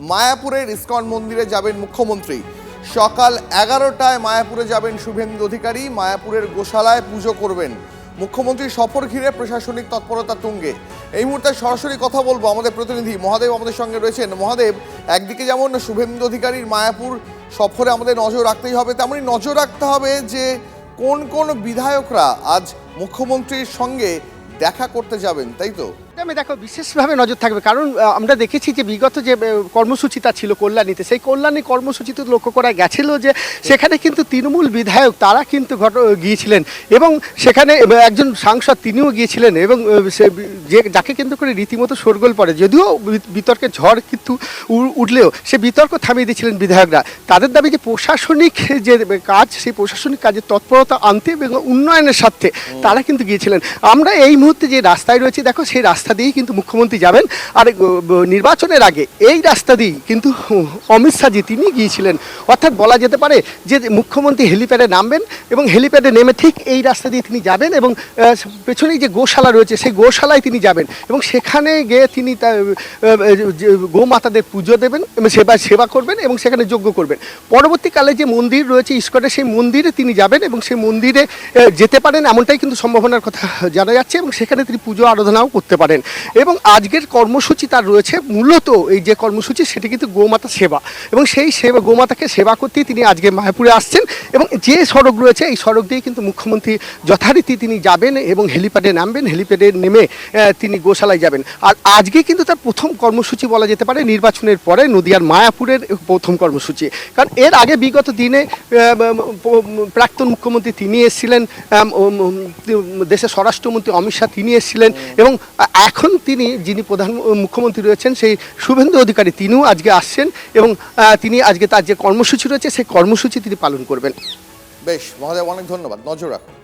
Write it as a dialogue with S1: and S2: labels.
S1: মায়াপুরের ইসকন মন্দিরে যাবেন মুখ্যমন্ত্রী। সকাল 11টায় মায়াপুরে যাবেন শুভেন্দু অধিকারী। মায়াপুরের গোশালায় পুজো করবেন। মুখ্যমন্ত্রীর সফর ঘিরে প্রশাসনিক তৎপরতা তুঙ্গে। এই মুহূর্তে সরাসরি কথা বলবো আমাদের প্রতিনিধি মহাদেব আমাদের সঙ্গে রয়েছেন। মহাদেব, একদিকে যেমন শুভেন্দু অধিকারীর মায়াপুর সফরে আমাদের নজর রাখতেই হবে, তেমনই নজর রাখতে হবে যে কোন কোন বিধায়করা আজ মুখ্যমন্ত্রীর সঙ্গে দেখা করতে যাবেন, তাই তো?
S2: আমি দেখো বিশেষভাবে নজর থাকবে, কারণ আমরা দেখেছি যে বিগত যে কর্মসূচিটা ছিল কল্যাণীতে, সেই কল্যাণী কর্মসূচিতে লক্ষ্য করা গেছিল যে সেখানে কিন্তু তৃণমূল বিধায়ক তারা কিন্তু গিয়েছিলেন এবং সেখানে একজন সাংসদ তিনিও গিয়েছিলেন এবং যে যাকে কেন্দ্র করে রীতিমতো শোরগোল পড়ে, যদিও বিতর্কের ঝড় কিন্তু উঠলেও সে বিতর্ক থামিয়ে দিয়েছিলেন বিধায়করা। তাদের দাবি যে প্রশাসনিক যে কাজ, সেই প্রশাসনিক কাজের তৎপরতা আনতে এবং উন্নয়নের স্বার্থে তারা কিন্তু গিয়েছিলেন। আমরা এই মুহূর্তে যে রাস্তায় রয়েছি, দেখো সেই রাস্তা দিয়েই কিন্তু মুখ্যমন্ত্রী যাবেন। আর নির্বাচনের আগে এই রাস্তা দিয়েই কিন্তু অমিত শাহজি তিনি গিয়েছিলেন। অর্থাৎ বলা যেতে পারে যে মুখ্যমন্ত্রী হেলিপ্যাডে নামবেন এবং হেলিপ্যাডে নেমে ঠিক এই রাস্তা দিয়ে তিনি যাবেন এবং পেছনেই যে গোশালা রয়েছে সেই গোশালায় তিনি যাবেন এবং সেখানে গিয়ে তিনি গোমাতাদের পুজো দেবেন এবং সেবা করবেন এবং সেখানে যজ্ঞ করবেন। পরবর্তীকালে যে মন্দির রয়েছে ইস্কনের, সেই মন্দিরে তিনি যাবেন এবং সেই মন্দিরে যেতে পারেন এমনটাই কিন্তু সম্ভাবনার কথা জানা যাচ্ছে এবং সেখানে তিনি পুজো আরাধনাও করতে পারেন। এবং আজকের কর্মসূচি তার রয়েছে, মূলত এই যে কর্মসূচি সেটি কিন্তু গোমাতা সেবা এবং সেই সেবা গোমাতাকে সেবা করতেই তিনি আজকে মায়াপুরে আসছেন এবং যে সড়ক রয়েছে এই সড়ক দিয়ে কিন্তু মুখ্যমন্ত্রী যথারীতি তিনি যাবেন এবং হেলিপ্যাডে নামবেন, হেলিপ্যাডে নেমে তিনি গোশালায় যাবেন। আর আজকে কিন্তু তার প্রথম কর্মসূচি বলা যেতে পারে নির্বাচনের পরে নদিয়ার মায়াপুরের প্রথম কর্মসূচি, কারণ এর আগে বিগত দিনে প্রাক্তন মুখ্যমন্ত্রী তিনি এসেছিলেন, দেশের স্বরাষ্ট্রমন্ত্রী অমিত শাহ তিনি এসেছিলেন এবং এখন যিনি প্রধান মুখ্যমন্ত্রী রয়েছেন সেই শুভেন্দু অধিকারী তিনিও আজকে আসছেন এবং তিনি আজকে তার যে কর্মসূচি রয়েছে সেই কর্মসূচি তিনি পালন করবেন।
S1: বেশ মহাদেব, অনেক ধন্যবাদ, নজর রাখুন।